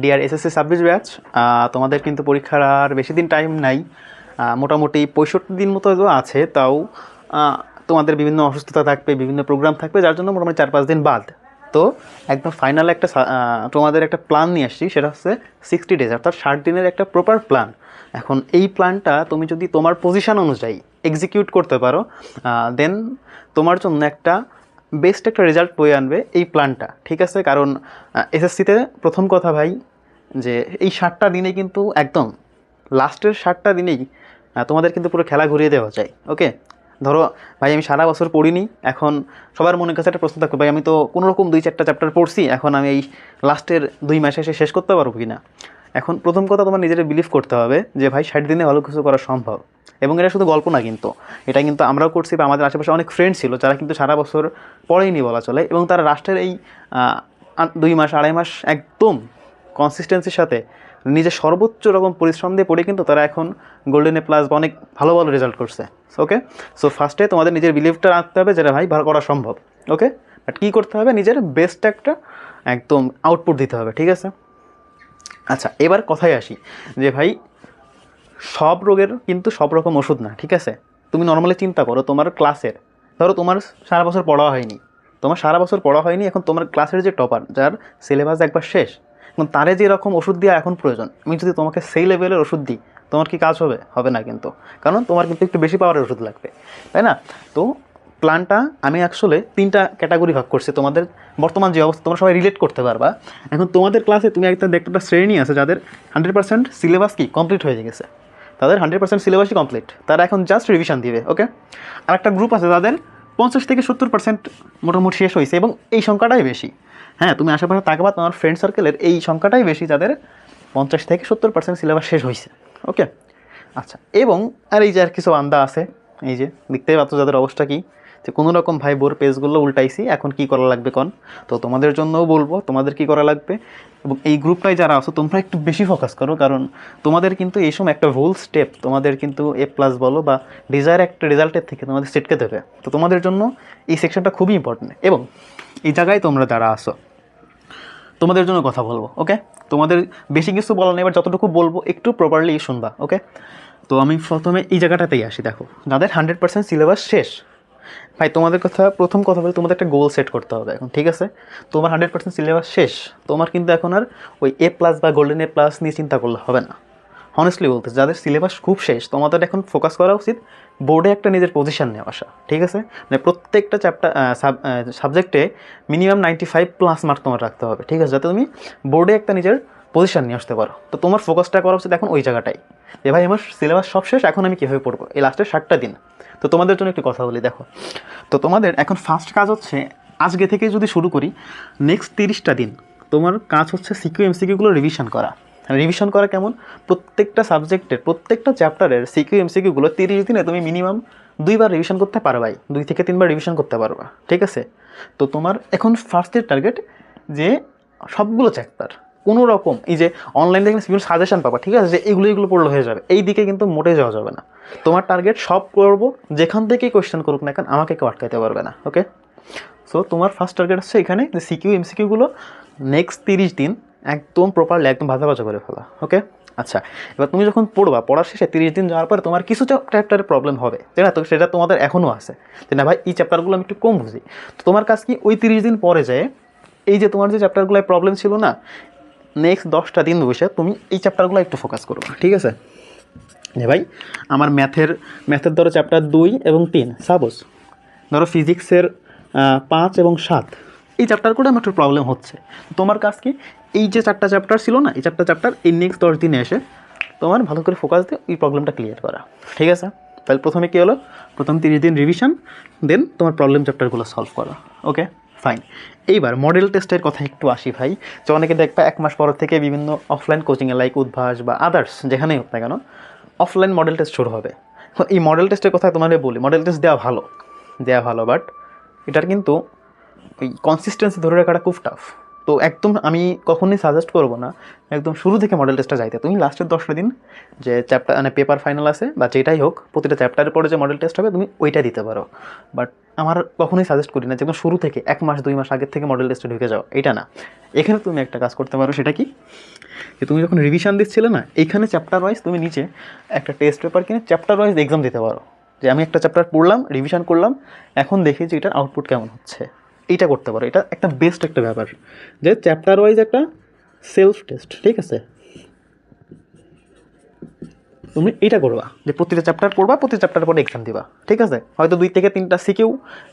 Deer SSC 26 batch, তোমাদের কিন্তু পরীক্ষার আর বেশি দিন টাইম নাই। মোটামুটি 65 দিন মতো আছে, তাও তোমাদের বিভিন্ন অসুস্থতা থাকবে, বিভিন্ন প্রোগ্রাম থাকবে, যার জন্য মোটামুটি 4-5 দিন বাদ। তো একদম ফাইনাল একটা তোমাদের একটা প্ল্যান নিয়ে আসছি, সেটা হচ্ছে 60 ডেজ, অর্থাৎ 60 দিনের একটা প্রপার প্ল্যান। এখন এই প্ল্যানটা তুমি যদি তোমার পজিশন অনুযায়ী এক্সিকিউট করতে পারো, দেন তোমার জন্য একটা বেস্ট একটা রেজাল্ট বয়ে আনবে এই প্ল্যানটা, ঠিক আছে? কারণ এসএসসিতে প্রথম কথা ভাই, যে এই 60টা দিনে কিন্তু একদম লাস্টের 60টা দিনেই তোমাদের কিন্তু পুরো খেলা ঘুরিয়ে দেওয়া যায়। ওকে, ধরো ভাই আমি সারা বছর পড়িনি, এখন সবার মনের কাছে একটা প্রশ্ন থাকবে, ভাই আমি তো কোনোরকম 2-4টা চ্যাপ্টার পড়ছি, এখন আমি এই লাস্টের 2 মাসে এসে শেষ করতে পারবো কি না। এখন প্রথম কথা, তোমার নিজের বিলিভ করতে হবে যে ভাই 60 দিনে ভালো কিছু করা সম্ভব। এবং এটা শুধু গল্প না, কিন্তু এটা কিন্তু আমরাও করছি, বা আমাদের আশেপাশে অনেক ফ্রেন্ড ছিল যারা কিন্তু সারা বছর পড়েইনি বলা চলে, এবং তারা রাষ্ট্রের এই 2 মাস 2.5 মাস একদম কনসিস্টেন্সির সাথে নিজের সর্বোচ্চ রকম পরিশ্রম দিয়ে পড়ে কিন্তু তারা এখন গোল্ডেন এ প্লাস বা অনেক ভালো ভালো রেজাল্ট করছে। ওকে, সো ফার্স্টে তোমাদের নিজের বিলিভটা রাখতে হবে যেটা ভাই ভালো করা সম্ভব। ওকে, বাট কী করতে হবে, নিজের বেস্ট একটা একদম আউটপুট দিতে হবে, ঠিক আছে? আচ্ছা, এবার কথায় আসি যে ভাই সব রোগের কিন্তু সব রকম ওষুধ না, ঠিক আছে? তুমি নর্মালি চিন্তা করো, তোমার ক্লাসের, ধরো তোমার সারা বছর পড়া হয়নি, এখন তোমার ক্লাসের যে টপার, যার সিলেবাস একবার শেষ, এখন তারে যে রকম ওষুধ দেওয়া এখন প্রয়োজন, আমি যদি তোমাকে সেই লেভেলের ওষুধ দিই, তোমার কি কাজ হবে? হবে না কিন্তু, কারণ তোমার কিন্তু একটু বেশি পাওয়ারের ওষুধ লাগবে, তাই না? তো প্ল্যানটা আমি আসলে 3টা ক্যাটাগরি ভাগ করছি। তোমাদের বর্তমান যে অবস্থা তোমরা সবাই রিলেট করতে পারবা। এখন তোমাদের ক্লাসে তুমি একটা শ্রেণী আছে যাদের 100% সিলেবাস কি কমপ্লিট হয়ে গেছে, তাদের 100% সিলেবাসই কমপ্লিট, তারা এখন জাস্ট রিভিশন দিবে। ওকে, আর একটা গ্রুপ আছে যাদের 50-70% মোটামুটি শেষ হয়েছে, এবং এই সংখ্যাটাই বেশি। হ্যাঁ, তুমি আশেপাশে তাকাবা, তোমার ফ্রেন্ড সার্কেলের এই সংখ্যাটাই বেশি যাদের 50-70% সিলেবাস শেষ হয়েছে। ওকে, আচ্ছা, এবং আর এই যে আর কিছু বান্দা আছে, এই যে দেখতেই পাচ্ছ যাদের অবস্থা কী, যে কোনো রকম ভাই বোর পেজগুলো উল্টাইছি, এখন কি করা লাগবে কন? তো তোমাদের জন্যও বলবো তোমাদের কি করা লাগবে, এবং এই গ্রুপটায় যারা আছো তোমরা একটু বেশি ফোকাস করো, কারণ তোমাদের কিন্তু এই সময় একটা ভুল স্টেপ তোমাদের কিন্তু A+ বলো বা ডিজায়ার একটা রেজাল্টের থেকে তোমাদের সেটকে দেবে। তো তোমাদের জন্য এই সেকশনটা খুবই ইম্পর্টেন্ট, এবং এই জায়গায় তোমরা যারা আসো তোমাদের জন্য কথা বলবো। ওকে, তোমাদের বেশি কিছু বলা নেই, এবার যতটুকু বলবো একটু প্রপারলি শুনবা। ওকে, তো আমি প্রথমে এই জায়গাটাতেই আসি। দেখো, যাদের 100% সিলেবাস শেষ, ভাই তোমাদের প্রথম কথা বলে তোমাদের একটা গোল সেট করতে হবে এখন, ঠিক আছে? তোমার 100% সিলেবাস শেষ, তোমার কিন্তু এখন আর ওই A+ বা গোল্ডেন A+ নিয়ে চিন্তা করলে হবে না। হনেস্টলি বলতে, যাদের সিলেবাস খুব শেষ, তোমাদের এখন ফোকাস করা উচিত বোর্ডে একটা নিজের পজিশন নিয়ে আসা, ঠিক আছে? মানে প্রত্যেকটা সাবজেক্টে মিনিমাম 95+ মার্ক তোমার রাখতে হবে, ঠিক আছে, যাতে তুমি বোর্ডে একটা নিজের পজিশন নিয়ে আসতে পারো। তো তোমার ফোকাসটা করা উচিত এখন ওই জায়গাটাই, যে ভাই আমার সিলেবাস সব শেষ, এখন আমি কীভাবে পড়বো এই লাস্টের 60টা দিন। তো তোমাদের জন্য একটু কথা বলি। দেখো, তো তোমাদের এখন ফার্স্ট কাজ হচ্ছে, আজকে থেকে যদি শুরু করি, নেক্সট 30টা দিন তোমার কাজ হচ্ছে MCQগুলো রিভিশন করা। রিভিশন করা কেমন? প্রত্যেকটা সাবজেক্টের প্রত্যেকটা চ্যাপ্টারের MCQগুলো 30 দিনে তুমি মিনিমাম 2বার রিভিশন করতে পারবাই, 2 থেকে 3বার রিভিশন করতে পারবা, ঠিক আছে? তো তোমার এখন ফার্স্টের টার্গেট যে সবগুলো চ্যাপ্টার কোনো রকম, এই যে অনলাইন থেকে বিভিন্ন সাজেশন পাবা, ঠিক আছে, যে এগুলো পড়লে হয়ে যাবে, এই দিকে কিন্তু মোটে যাওয়া যাবে না। তোমার টার্গেট সব করবো, যেখান থেকেই কোয়েশ্চেন করুক না কেন আমাকে কেউ আটকাইতে পারবে না। ওকে, সো তোমার ফার্স্ট টার্গেট হচ্ছে এখানে যে MCQগুলো নেক্সট 30 দিন একদম প্রপারলি একদম ভাজা করে ফেলা। ওকে, আচ্ছা, এবার তুমি যখন পড়ার শেষে 30 দিন যাওয়ার পরে তোমার কিছু চ্যাপ্টারের প্রবলেম হবে, তাই না? তো সেটা তোমাদের এখনও আছে যে না ভাই এই চ্যাপ্টারগুলো আমি একটু কম বুঝি। তো তোমার কাজ কি, ওই 30 দিন পরে যায় এই যে তোমার যে চ্যাপ্টারগুলোয় প্রবলেম ছিল না, নেক্সট 10টা দিন বসে তুমি এই চ্যাপ্টারগুলো একটু ফোকাস করো, ঠিক আছে? যে ভাই আমার ম্যাথের ধরো চ্যাপ্টার 2 এবং 3, সাপোজ ধরো ফিজিক্সের 5 এবং 7, এই চ্যাপ্টারগুলো আমার একটু প্রবলেম হচ্ছে। তোমার কাজ কি, এই যে 4টা চ্যাপ্টার ছিল না, এই 4টা চ্যাপ্টার এই নেক্সট 10 দিনে এসে তোমার ভালো করে ফোকাস দিয়ে এই প্রবলেমটা ক্লিয়ার করা, ঠিক আছে? তাহলে প্রথমে কী হলো, প্রথম 30 দিন রিভিশন, দেন তোমার প্রবলেম চ্যাপ্টারগুলো সলভ করা। ওকে, ফাইন। এইবার মডেল টেস্টের কথা একটু আসি ভাই। যে অনেকে দেখবা 1 মাস পর থেকে বিভিন্ন অফলাইন কোচিংয়ে লাইক উদ্ভাস বা আদার্স যেখানেই হোক না কেন অফলাইন মডেল টেস্ট শুরু হবে। এখন এই মডেল টেস্টের কথা তোমাদের বলি, মডেল টেস্ট দেওয়া ভালো, বাট এটার কিন্তু ওই কনসিস্টেন্সি ধরে রাখাটা খুব টাফ। তো একদম আমি কখনোই সাজেস্ট করবো না একদম শুরু থেকে মডেল টেস্টটা যাইতে। তুমি লাস্টের 10টা দিন যে চ্যাপ্টার মানে পেপার ফাইনাল আছে বা যেটাই হোক প্রতিটা চ্যাপ্টারের পরে যে মডেল টেস্ট হবে তুমি ওইটা দিতে পারো। বাট আমার কখনোই সাজেস্ট করি না যে একদম শুরু থেকে 1 মাস 2 মাস আগের থেকে মডেল টেস্টে ঢুকে যাও, এটা না। এখানে তুমি একটা কাজ করতে পারো, সেটা কি, যে তুমি যখন রিভিশন দিচ্ছিলে না, এইখানে চ্যাপ্টার ওয়াইজ তুমি নিচে একটা টেস্ট পেপার কিনে চ্যাপ্টার ওয়াইজ এক্সাম দিতে পারো। যে আমি একটা চ্যাপ্টার পড়লাম, রিভিশন করলাম, এখন দেখি যে এটার আউটপুট কেমন হচ্ছে, এইটা করতে পারো। এটা একটা বেস্ট একটা ব্যাপার যে চ্যাপ্টার ওয়াইজ একটা সেলফ টেস্ট, ঠিক আছে। তুমি এটা করবা যে প্রতিটা চ্যাপ্টার পড়বা, প্রতি চ্যাপ্টার পরে এক্সাম দিবা, ঠিক আছে। হয়তো 2 থেকে 3টা সিকিউ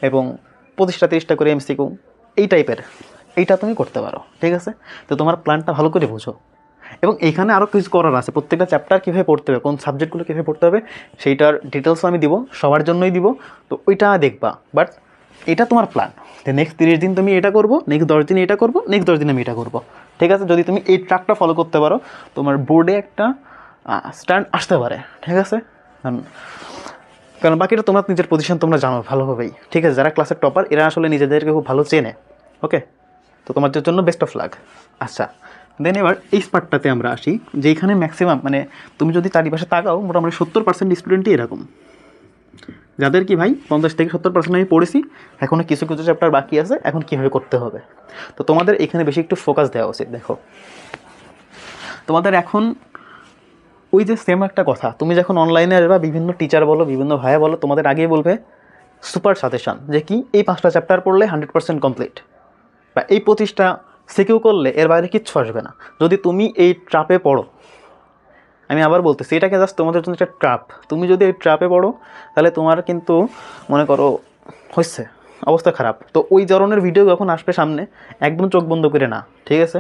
এবং 25টা 30টা করে এমসিকিউ, এই টাইপের এইটা তুমি করতে পারো, ঠিক আছে। তো তোমার প্ল্যানটা ভালো করে বুঝো। এবং এইখানে আরও কিছু করার আছে, প্রত্যেকটা চ্যাপ্টার কীভাবে পড়তে হবে, কোন সাবজেক্টগুলো কীভাবে পড়তে হবে সেইটার ডিটেলসও আমি দিব, সবার জন্যই দিব। তো ওইটা দেখবা। বাট এটা তোমার প্ল্যান যে নেক্সট 30 দিন তুমি এটা করবো, নেক্সট 10 দিন এটা করবো, নেক্সট 10 দিন আমি এটা করবো, ঠিক আছে। যদি তুমি এই ট্র্যাকটা ফলো করতে পারো তোমার বোর্ডে একটা স্ট্যান্ড আসতে পারে, ঠিক আছে। কারণ বাকিটা তোমার নিজের পজিশন তোমরা জানো ভালোভাবেই, ঠিক আছে। যারা ক্লাসের টপার এরা আসলে নিজেদেরকে খুব ভালো চেনে, ওকে। তো তোমার জন্য বেস্ট অফ লাক। আচ্ছা, দেন এবার এই পার্টটাতে আমরা আসি, যে এখানে ম্যাক্সিমাম মানে তুমি যদি চারিপাশে তাকাও মোটামুটি 70% স্টুডেন্টই এরকম, যাদের কি ভাই 50 থেকে 70% আমি পড়েছি, এখনও কিছু কিছু চ্যাপ্টার বাকি আছে, এখন কীভাবে করতে হবে। তো তোমাদের এখানে বেশি একটু ফোকাস দেওয়া উচিত। দেখো তোমাদের এখন ওই যে সেম একটা কথা, তুমি যখন অনলাইনে আসবা বিভিন্ন টিচার বলো বিভিন্ন ভাইয়া বলো তোমাদের আগেই বলবে সুপার সাজেশন, যে কি এই 5টা চ্যাপ্টার পড়লে 100% কমপ্লিট, বা এই 25টা সিকিউ করলে এর বাইরে কিচ্ছু আসবে না। যদি তুমি এই ট্রাপে পড়ো, আমি আবার বলতেছি এটাকে জাস্ট তোমাদের জন্য একটা ট্রাপ, তুমি যদি এই ট্রাপে পড়ো তাহলে তোমার কিন্তু মনে করো হচ্ছে অবস্থা খারাপ। তো ওই ধরনের ভিডিও যখন আসবে সামনে একদম চোখ বন্ধ করে না, ঠিক আছে।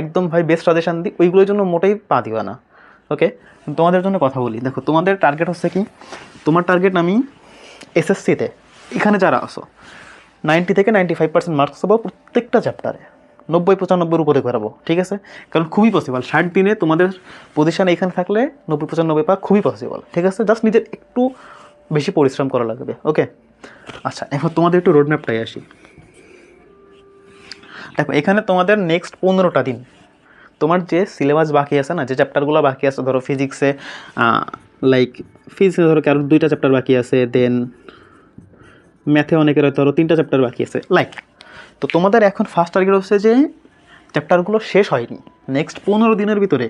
একদম ভাই বেস্ট সাজেশান দিই, ওইগুলোর জন্য মোটেই পা দিবা না, ওকে। তোমাদের জন্য কথা বলি, দেখো তোমাদের টার্গেট হচ্ছে কি, তোমার টার্গেট আমি এসএসসিতে এখানে যারা আসো 90 থেকে 95% মার্কস পাবো প্রত্যেকটা চ্যাপ্টারে, 90-95 উপরে করাবো, ঠিক আছে। কারণ খুবই পসিবল 60 দিনে তোমাদের পজিশান এইখানে থাকলে 90-95 পাওয়া খুবই পসিবল, ঠিক আছে। জাস্ট নিজের একটু বেশি পরিশ্রম করা লাগবে, ওকে। আচ্ছা, এখন তোমাদের একটু রোডম্যাপটাই আসি। দেখো এখানে তোমাদের নেক্সট 15টা দিন তোমার যে সিলেবাস বাকি আছে না, যে চ্যাপ্টারগুলো বাকি আছে, ধরো ফিজিক্সে লাইক ফিজিক্সে ধরো কারোর 2টা চ্যাপ্টার বাকি আছে, দেন ম্যাথে অনেকের হয়তো আরও 3টা চ্যাপ্টার বাকি আছে লাইক। তো তোমাদের এখন ফার্স্ট টার্গেট হচ্ছে যে চ্যাপ্টারগুলো শেষ হয়নি, নেক্সট 15 দিনের ভিতরে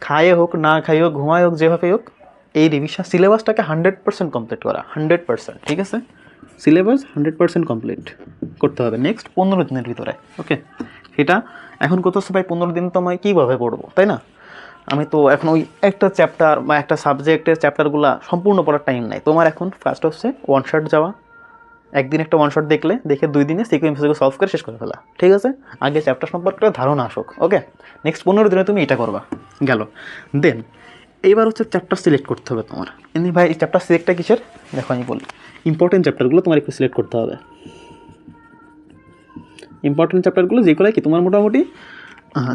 খায়ে হোক না খাই হোক ঘুমায় হোক যেভাবে হোক এই রিভিশন সিলেবাসটাকে 100% কমপ্লিট করা, 100%, ঠিক আছে। সিলেবাস 100% কমপ্লিট করতে হবে নেক্সট 15 দিনের ভিতরে, ওকে। সেটা এখন করতেছে ভাই 15 দিন তো আমি কীভাবে পড়বো, তাই না। আমি তো এখন ওই একটা চ্যাপ্টার বা একটা সাবজেক্টের চ্যাপ্টারগুলো সম্পূর্ণ পড়ার টাইম নাই। তোমার এখন ফার্স্ট হচ্ছে ওয়ান শট যাওয়া, একদিন একটা ওয়ান শট দেখে 2 দিনে সিকিউএমসি সলভ করে শেষ করে ফেলা, ঠিক আছে। আগে চ্যাপ্টার সম্পর্কে ধারণা আসুক, ওকে। নেক্সট 15 দিনে তুমি এটা করবা, গেল। দেন এইবার হচ্ছে চ্যাপ্টার সিলেক্ট করতে হবে তোমার। এমনি ভাই এই চ্যাপ্টার সিলেক্টটা কিসের, দেখো আমি বলি, ইম্পর্টেন্ট চ্যাপ্টারগুলো তোমার একটু সিলেক্ট করতে হবে। ইম্পর্টেন্ট চ্যাপ্টারগুলো যেগুলো কি তোমার মোটামুটি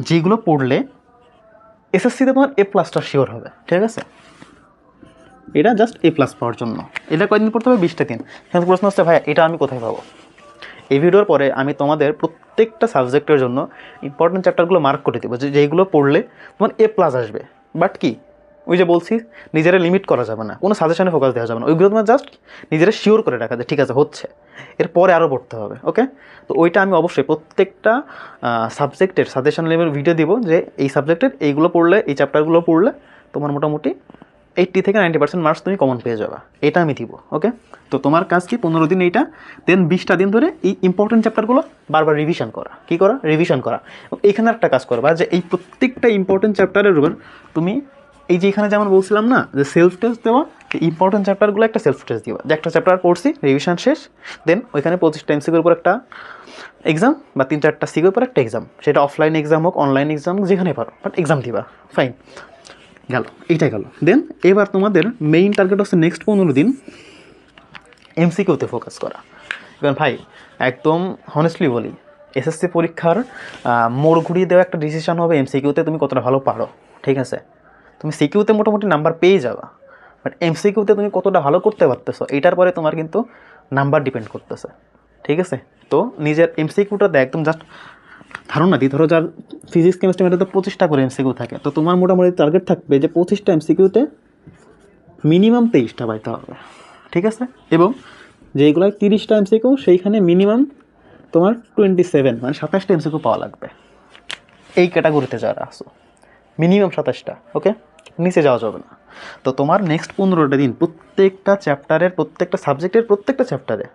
যেগুলো পড়লে এসএসসিতে তোমার A+টা শিওর হবে, ঠিক আছে। এটা জাস্ট A+ পাওয়ার জন্য। এটা কয়দিন পড়তে হবে, 20টা দিন। এখন প্রশ্ন হচ্ছে ভাই এটা আমি কোথায় পাবো। এই ভিডিওর পরে আমি তোমাদের প্রত্যেকটা সাবজেক্টের জন্য ইম্পর্টেন্ট চ্যাপ্টারগুলো মার্ক করে দেবো, যেইগুলো পড়লে তোমার A+ আসবে। বাট কি ওই যে বলছি নিজেরা লিমিট করা যাবে না, কোনো সাজেশনে ফোকাস দেওয়া যাবে না, ওইগুলো তোমার জাস্ট নিজেরা শিওর করে রাখা যে ঠিক আছে হচ্ছে, এরপরে আরও পড়তে হবে, ওকে। তো ওইটা আমি অবশ্যই প্রত্যেকটা সাবজেক্টের সাজেশন লেভেল ভিডিও দিব, যে এই সাবজেক্টের এইগুলো পড়লে এই চ্যাপ্টারগুলো পড়লে তোমার মোটামুটি 80 থেকে 90% মার্কস তুমি কমন পেয়ে যাবা, এটা আমি দিব, ওকে। তো তোমার কাজ কি 15 দিন এইটা, দেন 20টা দিন ধরে এই ইম্পর্টেন্ট চ্যাপ্টারগুলো বারবার রিভিশন করা, কী করা, রিভিশন করা। এবং এইখানে একটা কাজ করবা যে এই প্রত্যেকটা ইম্পর্টেন্ট চ্যাপ্টারের উপর তুমি এই যে এখানে যেমন বলছিলাম না যে সেলফ টেস্ট দেওয়া, ইম্পর্টেন্ট চ্যাপ্টারগুলো একটা সেলফ টেস্ট দিবা, যে একটা চ্যাপ্টার পড়ছি রিভিশন শেষ, দেন ওইখানে 25টা এমসিকিউর উপর একটা এক্সাম বা 3-4টা সিকিউর উপর একটা এক্সাম, সেটা অফলাইন এক্সাম হোক অনলাইন এক্সাম যেখানে পারো, বাট এক্সাম দিবা, ফাইন, গেল, এইটাই গেল। দেন এবার তোমাদের মেইন টার্গেট হচ্ছে নেক্সট 15 দিন এমসিকিউতে ফোকাস করা। কারণ ভাই একদম হনেস্টলি বলি, এসএসসি পরীক্ষার মোড় ঘুরিয়ে দেওয়া একটা ডিসিশন হবে এমসিকিউতে তুমি কতটা ভালো পারো, ঠিক আছে। তুমি সিকিউতে মোটামুটি নাম্বার পেয়ে যাবা, বাট এমসিকিউতে তুমি কতটা ভালো করতে পারতেছো এইটার পরে তোমার কিন্তু নাম্বার ডিপেন্ড করতেছে, ঠিক আছে। তো নিজের এমসিকিউটাতে একদম জাস্ট ধারণা দিই, ধরো যার ফিজিক্স কেমিস্ট্রি ম্যাথে তো 25টা করে এমসিকিউ থাকে, তো তোমার মোটামুটি টার্গেট থাকবে যে 25টা এমসিকিউতে মিনিমাম 23টা পাইতে হবে, ঠিক আছে। এবং যেইগুলো 30টা এমসিকিউ সেইখানে মিনিমাম তোমার 27 মানে 27টা এমসিকিউ পাওয়া লাগবে। এই ক্যাটাগরিতে যারা আসো মিনিমাম 27টা, ওকে, নিচে যাওয়া যাবে না। তো তোমার নেক্সট 15টা দিন প্রত্যেকটা চ্যাপ্টারের, প্রত্যেকটা সাবজেক্টের প্রত্যেকটা চ্যাপ্টারে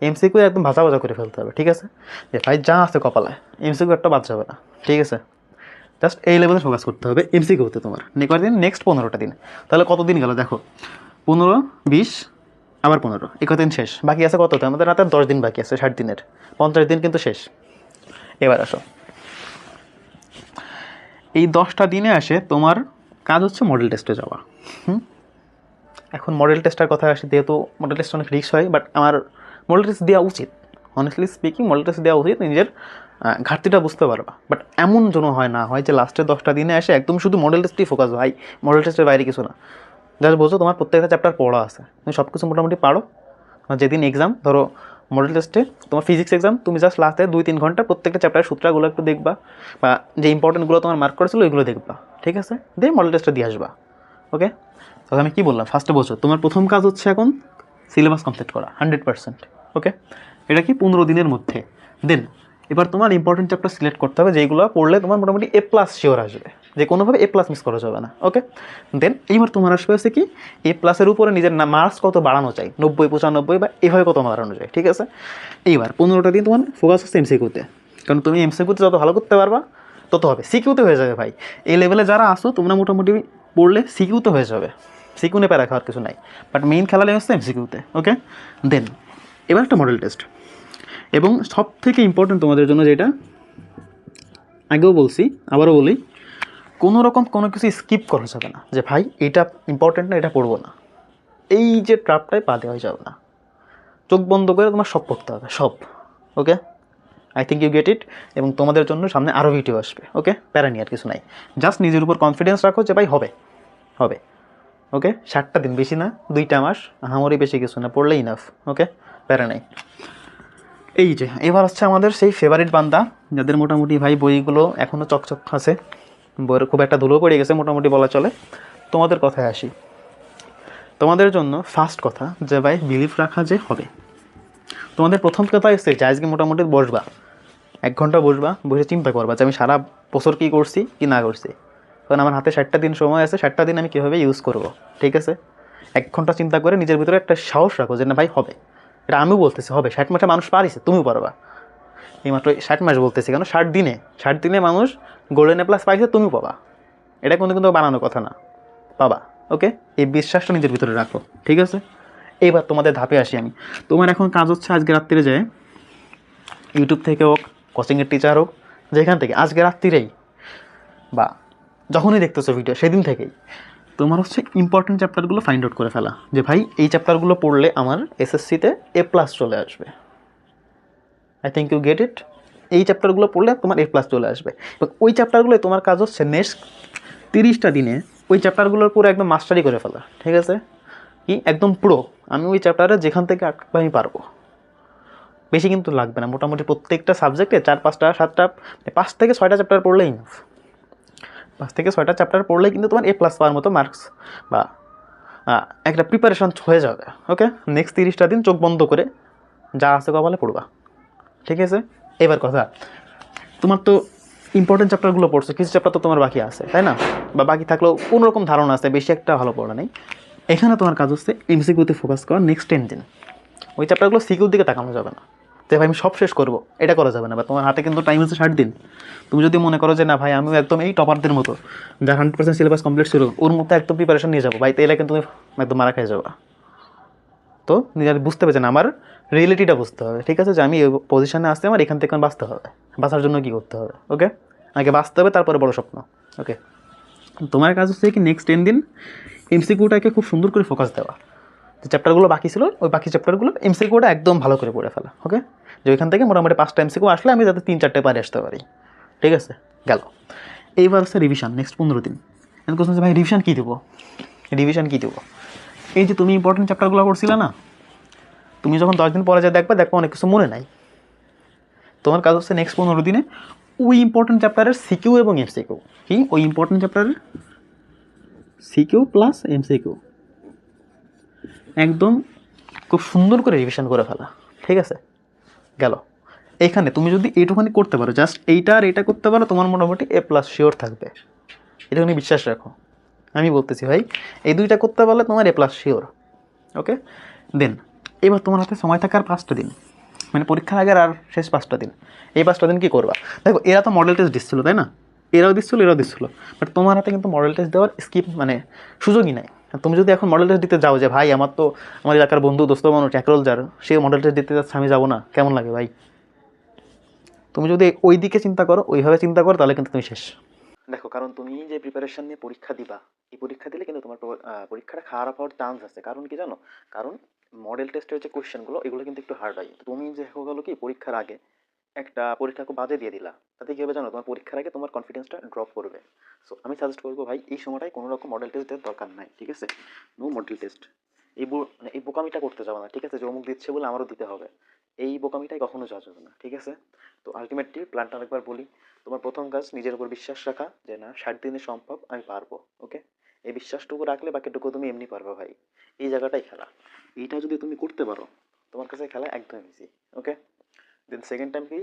এমসিকিউ একদম ভাজা ভাজা করে ফেলতে হবে, ঠিক আছে। যে ভাই যা আছে কপালে এমসিকিউ একটা বাদ যাবে না, ঠিক আছে। জাস্ট এই লেভেলে ফোকাস করতে হবে এমসিকিউতে তোমার নেক্সট 15টা দিন। তাহলে কত দিন গেল দেখো, 15, 20, আবার 15, 21 দিন শেষ। বাকি আছে কত? আমাদের রাতে 10 দিন বাকি আছে 60 দিনের, 50 দিন কিন্তু শেষ। এবার আসো, এই 10টা দিনে আসে তোমার কাজ হচ্ছে মডেল টেস্টে যাওয়া। এখন মডেল টেস্টের কথা আসে, যেহেতু মডেল টেস্ট অনেক রিস্ক হয়, বাট আমার মডেল টেস্ট দেওয়া উচিত, অনেস্টলি স্পিকিং মডেল টেস্ট দেওয়া উচিত, নিজের ঘাটতিটা বুঝতে পারবা। বাট এমন যেন হয় যে লাস্টের 10টা দিনে এসে একদম শুধু মডেল টেস্টেই ফোকাস, ভাই মডেল টেস্টের বাইরে কিছু না। জাস্ট বোঝো তোমার প্রত্যেকটা চ্যাপ্টার পড়া আছে, তুমি সব কিছু মোটামুটি পারো। যেদিন এক্সাম, ধরো মডেল টেস্টে তোমার ফিজিক্স এক্সাম, তুমি জাস্ট লাস্টে 2-3 ঘন্টা প্রত্যেকটা চ্যাপ্টারের সূত্রগুলো একটু দেখবা, বা যে ইম্পর্টেন্টগুলো তোমার মার্ক করেছিল ওইগুলো দেখবা, ঠিক আছে, দিয়ে মডেল টেস্টটা দিয়ে আসবা, ওকে। তাহলে আমি কী বললাম, ফার্স্টে বলছো তোমার প্রথম কাজ হচ্ছে এখন সিলেবাস কমপ্লিট করা 100%, ওকে। এটা কি 15 দিনের মধ্যে। দেন এবার তোমার ইম্পর্টেন্ট চ্যাপ্টার সিলেক্ট করতে হবে, যেগুলো পড়লে তোমার মোটামুটি A+ শিওর আসবে, যে কোনোভাবে A+ মিস করা যাবে না, ওকে। দেন এইবার তোমার আসবে হচ্ছে কি A+-এর উপরে নিজের মার্কস কত বাড়ানো চাই, 90, 95 বা এভাবে কত বাড়ানো যায়, ঠিক আছে। এইবার 15টা দিন তোমার ফোকাস হচ্ছে এমসিকিউতে, কারণ তুমি এমসিকিউতে যত ভালো করতে পারবা তত হবে। সিকিউতে হয়ে যাবে ভাই, এই লেভেলে যারা আসো তোমরা মোটামুটি পড়লে সিকিউতে হয়ে যাবে, সিকিউনে প্যারা খাওয়ার কিছু নাই। বাট মেইন খেলালে হচ্ছে এমসিকিউতে, ওকে। দেন এবার একটা মডেল টেস্ট, এবং সব থেকে ইম্পর্টেন্ট তোমাদের জন্য, যেটা আগেও বলছি আবারও বলি, কোনো রকম কোনো কিছু স্কিপ করা যাবে না, যে ভাই এটা ইম্পর্টেন্ট না, এটা পড়বো না, এই যে ট্রাপটায় পা দেওয়া যাবে না। চোখ বন্ধ করে তোমার সব পড়তে হবে, সব, okay. I think you get it. এবং তোমাদের জন্য সামনে আরও ভিডিও আসবে, ওকে, প্যারা নিয়ে আর কিছু নাই। জাস্ট নিজের উপর কনফিডেন্স রাখো যে ভাই হবে, হবে, ওকে। 60টা দিন, বেশি না, 2টা মাস, আমারই বেশি কিছু না, পড়লেই ইনাফ, ওকে, প্যারা নাই। এই যে এবার হচ্ছে আমাদের সেই ফেভারিট বান্দা, যাদের মোটামুটি ভাই বইগুলো এখনও চকচক আছে, বইয়ের খুব একটা ধুলো পড়ে গেছে মোটামুটি বলা চলে। তোমাদের কথায় আসি, তোমাদের জন্য ফার্স্ট কথা যে ভাই বিলিভ রাখা যে হবে। তোমাদের প্রথম কথা এসছে যে আজকে মোটামুটি বসবা, 1 ঘন্টা বসবা, বসে চিন্তা করবা যে আমি সারা বছর কী করছি কি না করছি, কারণ আমার হাতে 60টা দিন সময় আছে, 60টা দিন আমি কীভাবে ইউজ করব, ঠিক আছে। 1 ঘন্টা চিন্তা করে নিজের ভিতরে একটা সাহস রাখো যে না ভাই হবে। এটা আমিও বলতেছি হবে, 60 মাসে মানুষ পারিছে, তুমিও পারবা। এইমাত্র 60 মাস বলতেছি কেন, 60 দিনে মানুষ গোল্ডেন A+ পাইছে, তুমিও পাবা। এটা কিন্তু বানানো কথা না, পাবা, ওকে। এই বিশ্বাসটা নিজের ভিতরে রাখো, ঠিক আছে। এইবার তোমাদের ধাপে আসি আমি। তোমার এখন কাজ হচ্ছে আজকে রাত্রিরে যায় ইউটিউব থেকে হোক, কোচিংয়ের টিচার হোক, যেখান থেকে আজকে রাত্রিরেই বা যখনই দেখতেছো ভিডিও সেদিন থেকেই তোমার হচ্ছে ইম্পর্টেন্ট চ্যাপ্টারগুলো ফাইন্ড আউট করে ফেলা, যে ভাই এই চ্যাপ্টারগুলো পড়লে আমার এসএসসিতে A+ চলে আসবে। I think you get it. এই চ্যাপ্টারগুলো পড়লে তোমার A+ চলে আসবে, এবং ওই চ্যাপ্টারগুলো তোমার কাজ হচ্ছে নেক্সট 30টা দিনে ওই চ্যাপ্টারগুলোর পুরো একদম মাস্টারি করে ফেলা, ঠিক আছে। কি একদম পুরো আমি ওই চ্যাপ্টারে যেখান থেকে আটকা আমি পারবো, বেশি কিন্তু লাগবে না। মোটামুটি প্রত্যেকটা সাবজেক্টে 4-5টা 7টা 5 থেকে 6টা চ্যাপ্টার পড়লেই ইনাফ। 5 থেকে 6টা চ্যাপ্টার পড়লেই কিন্তু তোমার A+ পাওয়ার মতো মার্কস বা একটা প্রিপারেশন হয়ে যাবে, ওকে। নেক্সট 30টা দিন চোখ বন্ধ করে যা আছে কপালে পড়বা, ঠিক আছে। এবার কথা, তোমার তো ইম্পর্টেন্ট চ্যাপ্টারগুলো পড়ছো, কিছু চ্যাপ্টার তো তোমার বাকি আছে, তাই না, বা বাকি থাকলেও কোনো রকম ধারণা আছে, বেশি একটা ভালো পড়া নেই। এখানে তোমার কাজ হচ্ছে এমসিকিউতে ফোকাস করা নেক্সট 10 দিন। ওই চ্যাপ্টারগুলো সিকিউর দিকে তাকানো যাবে না, যে ভাই আমি সব শেষ করবো, এটা করা যাবে না। বা তোমার হাতে কিন্তু টাইম আছে 60 দিন। তুমি যদি মনে করো যে না ভাই আমিও একদম এই টপারদের মতো, যার 100% সিলেবাস কমপ্লিট ছিল, ওর মতো একদম প্রিপারেশন নিয়ে যাবো, ভাই তাইলে কিন্তু তুমি একদম মারা খেয়ে যাবা। তো নিজের বুঝতে পেরেছেন, আমার রিয়েলিটিটা বুঝতে হবে, ঠিক আছে, যে আমি এই পজিশনে আসতে আমার এখান থেকে বাঁচতে হবে। বাঁচার জন্য কী করতে হবে, ওকে, আগে বাঁচতে হবে, তারপরে বড় স্বপ্ন, ওকে। তোমার কাজ হচ্ছে কি নেক্সট 10 দিন এমসিকিউটাকে খুব সুন্দর করে ফোকাস দেওয়া, যে চ্যাপ্টারগুলো বাকি ছিল ওই বাকি চ্যাপ্টারগুলো এমসিকিউটা একদম ভালো করে পড়ে ফেলা, ওকে। যে ওইখান থেকে মোটামুটি 5টা এমসিকিউ আসলে আমি যাতে 3-4টে পারে আসতে পারি, ঠিক আছে, গেল। এইবার হচ্ছে রিভিশন নেক্সট 15 দিন। আমি কোশ্চেন ভাই রিভিশন কী দেবো, রিভিশন কী দেবো? এই যে তুমি ইম্পর্টেন্ট চ্যাপ্টারগুলো করছিলে না, তুমি যখন 10 দিন পরে যা দেখবা অনেক কিছু মনে নাই, তোমার কাজ হচ্ছে নেক্সট 15 দিনে ওই ইম্পর্টেন্ট চ্যাপ্টারের সিকিউ এবং এমসিকিউ, কি ওই ইম্পর্টেন্ট চ্যাপ্টারের সিকিউ প্লাস এমসিকিউ একদম খুব সুন্দর করে রিভিশন করে ফেলা। ঠিক আছে, গেল। এইখানে তুমি যদি এইটুখানি করতে পারো, জাস্ট এইটা আর এইটা করতে পারো, তোমার মোটামুটি এ প্লাস শিওর থাকবে। এটুখানি বিশ্বাস রাখো, আমি বলতেছি ভাই, এই দুইটা করতে পারলে তোমার এ প্লাস শিওর। ওকে, দেন এবার তোমার হাতে সময় থাকে আর 5টা দিন, মানে পরীক্ষার আগের আর শেষ 5টা দিন। এই 5টা দিন কী করবা? দেখো এরা তো মডেল টেস্ট দিচ্ছিলো, তাই না? এরাও দিচ্ছিলো, বাট তোমার হাতে কিন্তু মডেল টেস্ট দেওয়ার মানে সুযোগই নাই। তুমি যদি এখন মডেল টেস্ট দিতে যাও যে ভাই আমার তো আমার এলাকার বন্ধু দোস্ত মানুষ একরোল যার, সে মডেল টেস্ট দিতে যাচ্ছে, আমি যাবো না, কেমন লাগে ভাই? তুমি যদি ওই দিকে চিন্তা করো, ওইভাবে চিন্তা করো, তাহলে কিন্তু তুমি শেষ। দেখো, কারণ তুমি যে প্রিপারেশন নিয়ে পরীক্ষা দিবা, এই পরীক্ষা দিলে কিন্তু তোমার পরীক্ষাটা খারাপ হওয়ার চান্স আছে। কারণ কি জানো? কারণ মডেল টেস্টের যে কোয়েশ্চেনগুলো এগুলো কিন্তু একটু হার্ড হয়। তুমি যে গেলো কি পরীক্ষার আগে একটা পরীক্ষা খুব বাজে দিয়ে দিলা, তাতে কী হবে জানো? তোমার পরীক্ষার আগে তোমার কনফিডেন্সটা ড্রপ করবে। সো আমি সাজেস্ট করবো ভাই, এই সময়টায় কোনো রকম মডেল টেস্ট দেওয়ার দরকার নাই। ঠিক আছে, নো মডেল টেস্ট। মানে এই বোকামিটা করতে যাবো না। ঠিক আছে, যে অমুক দিচ্ছে বলে আমারও দিতে হবে, এই বোকামিটাই কখনো যাওয়া যাবে না। ঠিক আছে, তো আলটিমেটলি প্ল্যানটা আরেকবার বলি। তোমার প্রথম কাজ নিজের উপর বিশ্বাস রাখা, যে না 60 দিনে সম্ভব, আমি পারবো। ওকে, এই বিশ্বাসটুকু রাখলে বাকিটুকু তুমি এমনি পারবে ভাই। এই জায়গাটাই খেলা, এইটা যদি তুমি করতে পারো তোমার কাছে খেলা একদম ইজি। ওকে, দেন সেকেন্ড টাইম কি,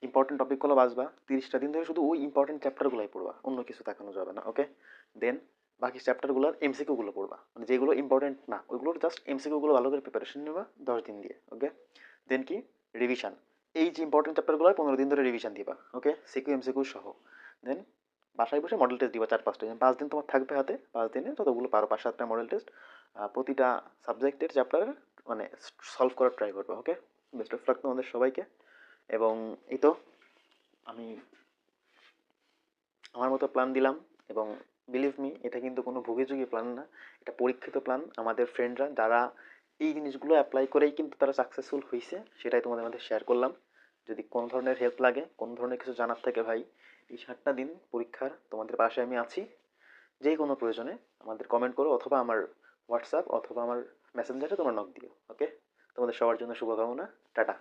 ইম্পর্টেন্ট টপিকগুলো বাঁচবা। 30টা দিন ধরে শুধু ওই ইম্পর্টেন্ট চ্যাপ্টারগুলোই পড়বা, অন্য কিছু দেখানো যাবে না। ওকে, দেন বাকি চ্যাপ্টারগুলোর এমসিকিউগুলো পড়বা, মানে যেগুলো ইম্পর্টেন্ট না ওইগুলোর জাস্ট এমসিকিউগুলো ভালো করে প্রিপারেশন নেবা 10 দিন দিয়ে। ওকে, দেন কি, রিভিশন। এই যে ইম্পর্টেন্ট চ্যাপ্টারগুলো 15 দিন ধরে রিভিশন দিবা। ওকে, সিকিউ এমসিকিউ সহ। দেন বাসায় বসে মডেল টেস্ট দিবা 4-5টা দিন, 5 দিন তোমার থাকবে হাতে। 5 দিনে যতগুলো পারো 5-7টা মডেল টেস্ট প্রতিটা সাবজেক্টের চ্যাপ্টারের মানে সলভ করার ট্রাই করবে। ওকে, বেস্ট অফ লাক তোমাদের সবাইকে। এবং এই তো আমি আমার মতো প্ল্যান দিলাম, এবং বিলিভ মি এটা কিন্তু কোনো ভুগিচুগি প্ল্যান না, এটা পরীক্ষিত প্ল্যান। আমাদের ফ্রেন্ডরা যারা এই জিনিসগুলো অ্যাপ্লাই করেই কিন্তু তারা সাকসেসফুল হয়েছে, সেটাই তোমাদের মধ্যে শেয়ার করলাম। যদি কোনো ধরনের হেল্প লাগে, কোনো ধরনের কিছু জানার থাকে ভাই, এই 7টা দিন পরীক্ষার তোমাদের পাশে আমি আছি। যে কোনো প্রয়োজনে আমাদের কমেন্ট করো, অথবা আমার হোয়াটসঅ্যাপ অথবা আমার মেসেঞ্জারে তোমার নক দিও। ওকে, তোমাদের সবার জন্য শুভকামনা। টাটা।